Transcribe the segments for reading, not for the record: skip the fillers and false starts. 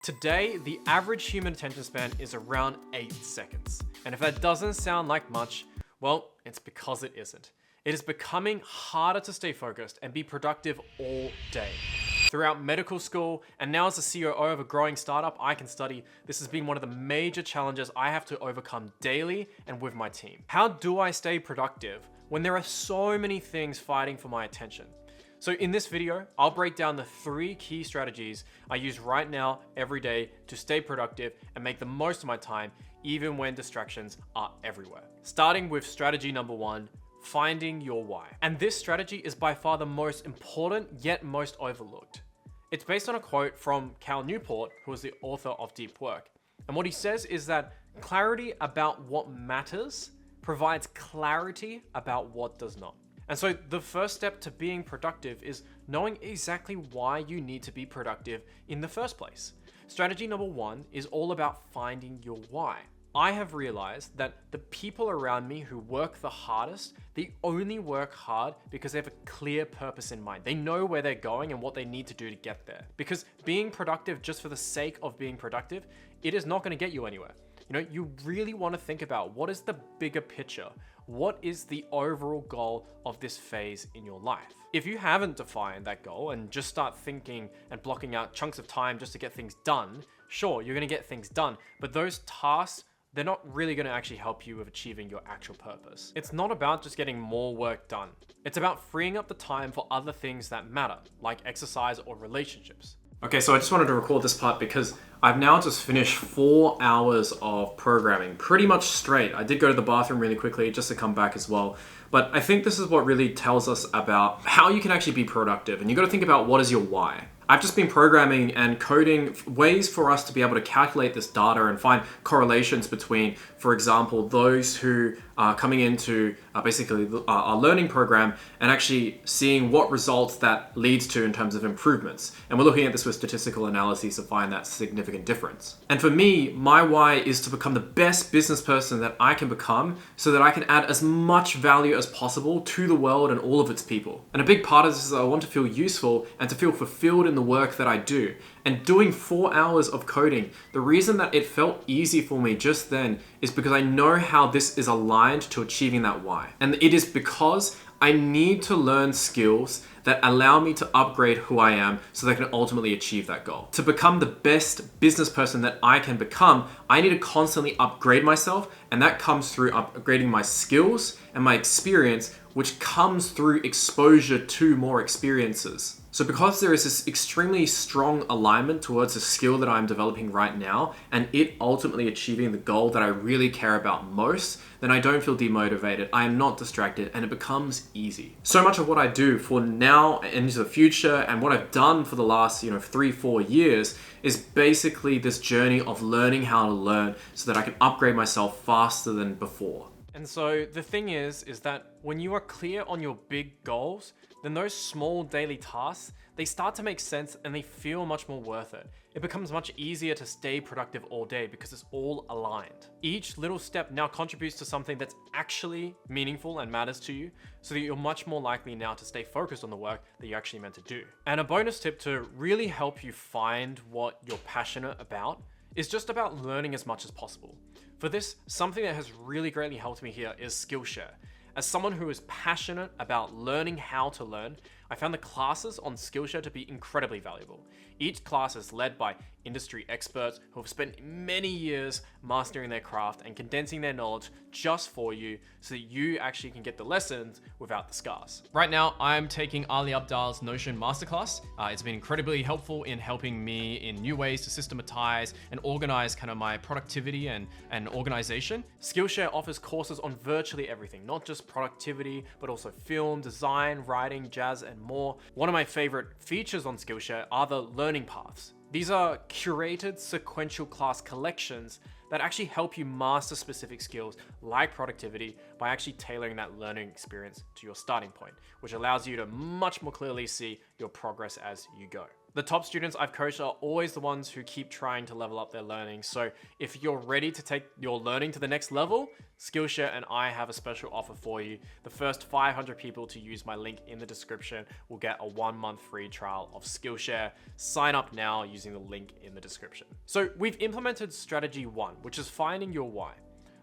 Today, the average human attention span is around 8 seconds. And if that doesn't sound like much, well, it's because it isn't. It is becoming harder to stay focused and be productive all day. Throughout medical school, and now as the COO of a growing startup I can study, this has been one of the major challenges I have to overcome daily and with my team. How do I stay productive when there are so many things fighting for my attention? So in this video, I'll break down the 3 key strategies I use right now every day to stay productive and make the most of my time, even when distractions are everywhere. Starting with strategy number 1, finding your why. And this strategy is by far the most important yet most overlooked. It's based on a quote from Cal Newport, who is the author of Deep Work. And what he says is that clarity about what matters provides clarity about what does not. And so the first step to being productive is knowing exactly why you need to be productive in the first place. Strategy number 1 is all about finding your why. I have realized that the people around me who work the hardest, they only work hard because they have a clear purpose in mind. They know where they're going and what they need to do to get there. Because being productive just for the sake of being productive, it is not going to get you anywhere. You really want to think about what is the bigger picture? What is the overall goal of this phase in your life? If you haven't defined that goal and just start thinking and blocking out chunks of time just to get things done, sure, you're going to get things done, but those tasks, they're not really going to actually help you with achieving your actual purpose. It's not about just getting more work done. It's about freeing up the time for other things that matter, like exercise or relationships. Okay, so I just wanted to record this part because I've now just finished 4 hours of programming, pretty much straight. I did go to the bathroom really quickly just to come back as well. But I think this is what really tells us about how you can actually be productive. And you got to think about what is your why. I've just been programming and coding ways for us to be able to calculate this data and find correlations between, for example, those who are coming into basically our learning program and actually seeing what results that leads to in terms of improvements. And we're looking at this with statistical analyses to find that significant difference. And for me, my why is to become the best business person that I can become so that I can add as much value as possible to the world and all of its people. And a big part of this is I want to feel useful and to feel fulfilled in the work that I do. And doing 4 hours of coding, the reason that it felt easy for me just then is because I know how this is aligned to achieving that why. And it is because I need to learn skills that allow me to upgrade who I am so that I can ultimately achieve that goal. To become the best business person that I can become, I need to constantly upgrade myself, and that comes through upgrading my skills and my experience, which comes through exposure to more experiences. So because there is this extremely strong alignment towards the skill that I'm developing right now and it ultimately achieving the goal that I really care about most, then I don't feel demotivated, I am not distracted, and it becomes easy. So much of what I do for now and into the future and what I've done for the last 3-4 years is basically this journey of learning how to learn so that I can upgrade myself faster than before. And so the thing is that when you are clear on your big goals, then those small daily tasks, they start to make sense and they feel much more worth it. It becomes much easier to stay productive all day because it's all aligned. Each little step now contributes to something that's actually meaningful and matters to you, so that you're much more likely now to stay focused on the work that you're actually meant to do. And a bonus tip to really help you find what you're passionate about is just about learning as much as possible. For this, something that has really greatly helped me here is Skillshare. As someone who is passionate about learning how to learn, I found the classes on Skillshare to be incredibly valuable. Each class is led by industry experts who have spent many years mastering their craft and condensing their knowledge just for you so that you actually can get the lessons without the scars. Right now, I'm taking Ali Abdaal's Notion Masterclass. It's been incredibly helpful in helping me in new ways to systematize and organize kind of my productivity and organization. Skillshare offers courses on virtually everything, not just productivity, but also film, design, writing, jazz, and more. One of my favorite features on Skillshare are the learning paths. These are curated sequential class collections that actually help you master specific skills like productivity by actually tailoring that learning experience to your starting point, which allows you to much more clearly see your progress as you go. The top students I've coached are always the ones who keep trying to level up their learning. So if you're ready to take your learning to the next level, Skillshare and I have a special offer for you. The first 500 people to use my link in the description will get a 1-month free trial of Skillshare. Sign up now using the link in the description. So we've implemented strategy 1, which is finding your why.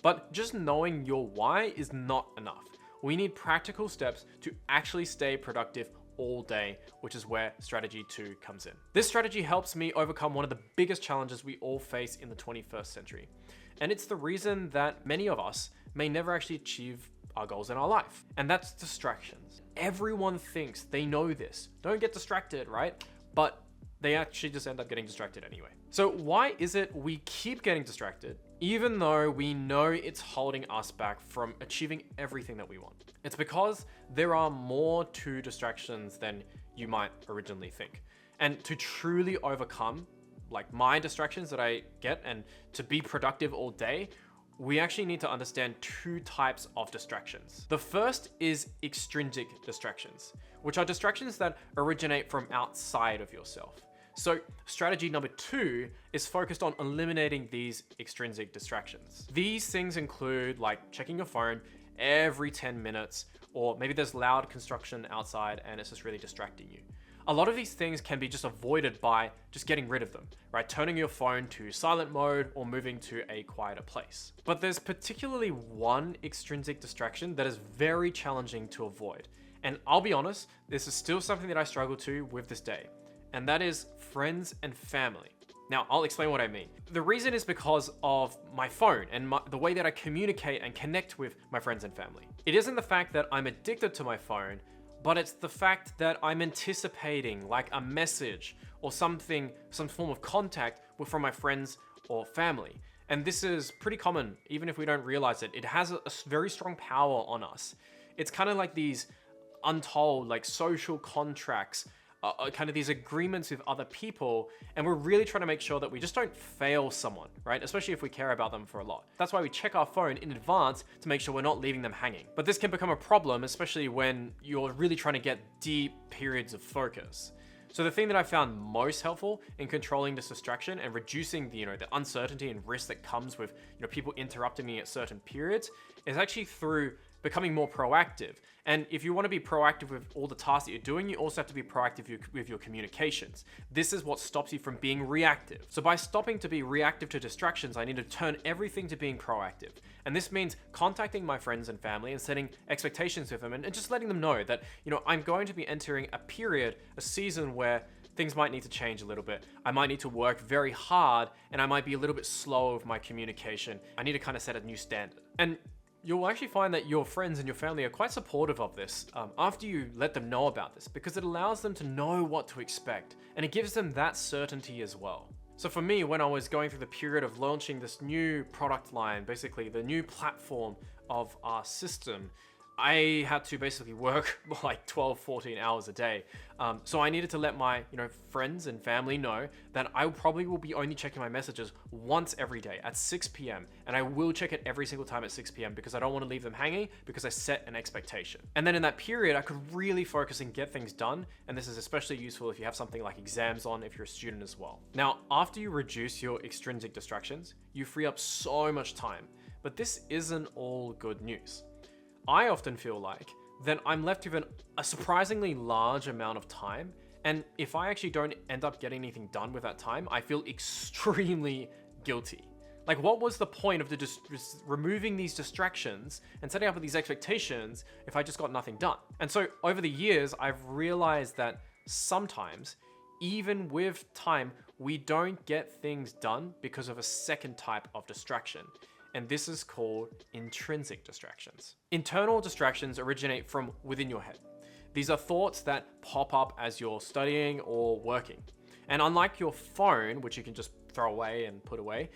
But just knowing your why is not enough. We need practical steps to actually stay productive all day, which is where strategy 2 comes in. This strategy helps me overcome one of the biggest challenges we all face in the 21st century. And it's the reason that many of us may never actually achieve our goals in our life. And that's distractions. Everyone thinks they know this. Don't get distracted, right? But they actually just end up getting distracted anyway. So why is it we keep getting distracted even though we know it's holding us back from achieving everything that we want? It's because there are more to distractions than you might originally think. And to truly overcome like my distractions that I get and to be productive all day, we actually need to understand 2 types of distractions. The first is extrinsic distractions, which are distractions that originate from outside of yourself. So strategy number 2 is focused on eliminating these extrinsic distractions. These things include like checking your phone every 10 minutes, or maybe there's loud construction outside and it's just really distracting you. A lot of these things can be just avoided by just getting rid of them, right? Turning your phone to silent mode or moving to a quieter place. But there's particularly one extrinsic distraction that is very challenging to avoid. And I'll be honest, this is still something that I struggle to with this day. And that is friends and family. Now, I'll explain what I mean. The reason is because of my phone and the way that I communicate and connect with my friends and family. It isn't the fact that I'm addicted to my phone, but it's the fact that I'm anticipating like a message or something, some form of contact from my friends or family. And this is pretty common, even if we don't realize it. It has a very strong power on us. It's kind of like these untold, like social contracts, kind of these agreements with other people, and we're really trying to make sure that we just don't fail someone, right? Especially if we care about them for a lot. That's why we check our phone in advance to make sure we're not leaving them hanging. But this can become a problem, especially when you're really trying to get deep periods of focus. So the thing that I found most helpful in controlling this distraction and reducing the uncertainty and risk that comes with people interrupting me at certain periods is actually through becoming more proactive. And if you want to be proactive with all the tasks that you're doing, you also have to be proactive with your communications. This is what stops you from being reactive. So by stopping to be reactive to distractions, I need to turn everything to being proactive. And this means contacting my friends and family and setting expectations with them and just letting them know that, I'm going to be entering a period, a season where things might need to change a little bit. I might need to work very hard and I might be a little bit slow with my communication. I need to kind of set a new standard. And you'll actually find that your friends and your family are quite supportive of this after you let them know about this, because it allows them to know what to expect and it gives them that certainty as well. So for me, when I was going through the period of launching this new product line, basically the new platform of our system, I had to basically work like 12, 14 hours a day. So I needed to let my friends and family know that I probably will be only checking my messages once every day at 6 p.m. And I will check it every single time at 6 p.m. because I don't want to leave them hanging, because I set an expectation. And then in that period, I could really focus and get things done. And this is especially useful if you have something like exams on, if you're a student as well. Now, after you reduce your extrinsic distractions, you free up so much time. But this isn't all good news. I often feel like then I'm left with a surprisingly large amount of time. And if I actually don't end up getting anything done with that time, I feel extremely guilty. Like, what was the point of just removing these distractions and setting up these expectations if I just got nothing done? And so over the years, I've realized that sometimes, even with time, we don't get things done because of a second type of distraction. And this is called intrinsic distractions. Internal distractions originate from within your head. These are thoughts that pop up as you're studying or working. And unlike your phone, which you can just throw away and put away,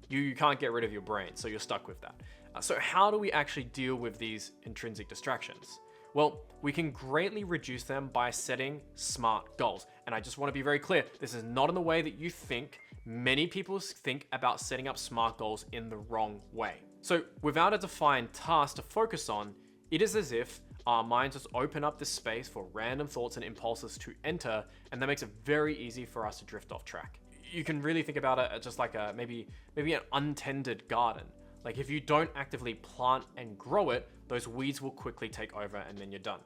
you can't get rid of your brain, so you're stuck with that. So how do we actually deal with these intrinsic distractions? Well, we can greatly reduce them by setting smart goals. And I just want to be very clear, this is not in the way that you think. Many people think about setting up SMART goals in the wrong way. So without a defined task to focus on, it is as if our minds just open up this space for random thoughts and impulses to enter, and that makes it very easy for us to drift off track. You can really think about it as just like a maybe an untended garden. Like if you don't actively plant and grow it, those weeds will quickly take over and then you're done.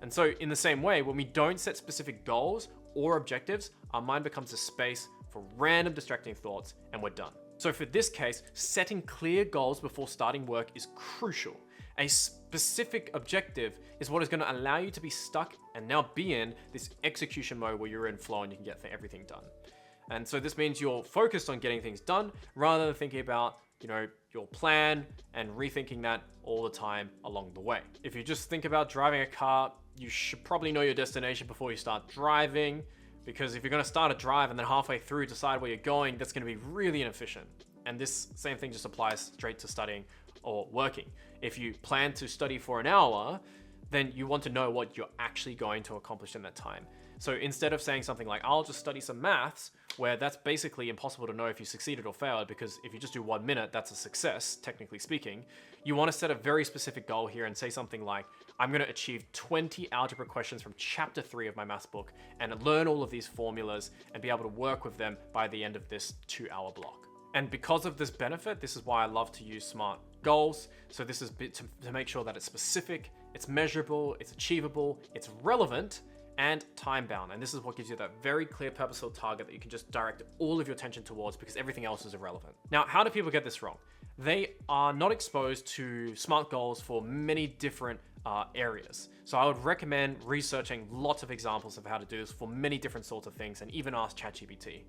And so in the same way, when we don't set specific goals or objectives, our mind becomes a space for random distracting thoughts and we're done. So for this case, setting clear goals before starting work is crucial. A specific objective is what is going to allow you to be stuck and now be in this execution mode where you're in flow and you can get everything done. And so this means you're focused on getting things done rather than thinking about, your plan and rethinking that all the time along the way. If you just think about driving a car, you should probably know your destination before you start driving, because if you're going to start a drive and then halfway through decide where you're going, that's going to be really inefficient. And this same thing just applies straight to studying or working. If you plan to study for an hour, then you want to know what you're actually going to accomplish in that time. So instead of saying something like, I'll just study some maths, where that's basically impossible to know if you succeeded or failed, because if you just do 1 minute, that's a success, technically speaking. You want to set a very specific goal here and say something like, I'm going to achieve 20 algebra questions from chapter 3 of my maths book and learn all of these formulas and be able to work with them by the end of this 2-hour block. And because of this benefit, this is why I love to use SMART goals. So this is to make sure that it's specific, it's measurable, it's achievable, it's relevant, and time bound. And this is what gives you that very clear purposeful target that you can just direct all of your attention towards, because everything else is irrelevant. Now, how do people get this wrong? They are not exposed to SMART goals for many different areas. So I would recommend researching lots of examples of how to do this for many different sorts of things, and even ask ChatGPT.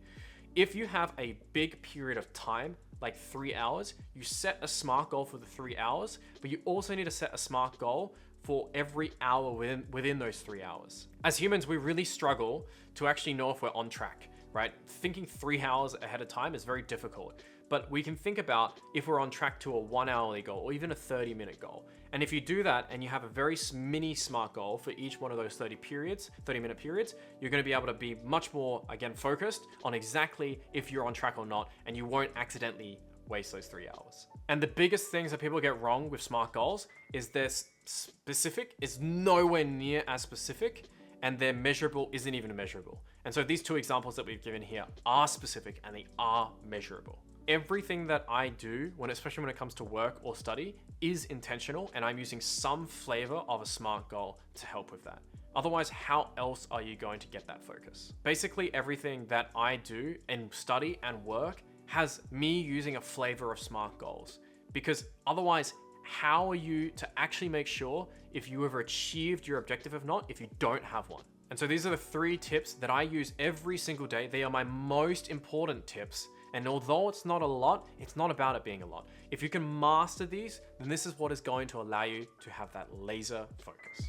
If you have a big period of time, like 3 hours, you set a SMART goal for the 3 hours, but you also need to set a SMART goal for every hour within those 3 hours. As humans, we really struggle to actually know if we're on track, right? Thinking 3 hours ahead of time is very difficult, but we can think about if we're on track to a 1 hourly goal or even a 30-minute goal. And if you do that and you have a very mini SMART goal for each one of those 30-minute periods, you're going to be able to be much more, again, focused on exactly if you're on track or not, and you won't accidentally waste those 3 hours. And the biggest things that people get wrong with SMART goals is their specific is nowhere near as specific, and their measurable isn't even measurable. And so these two examples that we've given here are specific and they are measurable. Everything that I do, especially when it comes to work or study, is intentional, and I'm using some flavor of a SMART goal to help with that. Otherwise, how else are you going to get that focus? Basically, everything that I do in study and work has me using a flavor of SMART goals, because otherwise, how are you to actually make sure if you ever achieved your objective or not if you don't have one? And so these are the 3 tips that I use every single day. They are my most important tips. And although it's not a lot, it's not about it being a lot. If you can master these, then this is what is going to allow you to have that laser focus.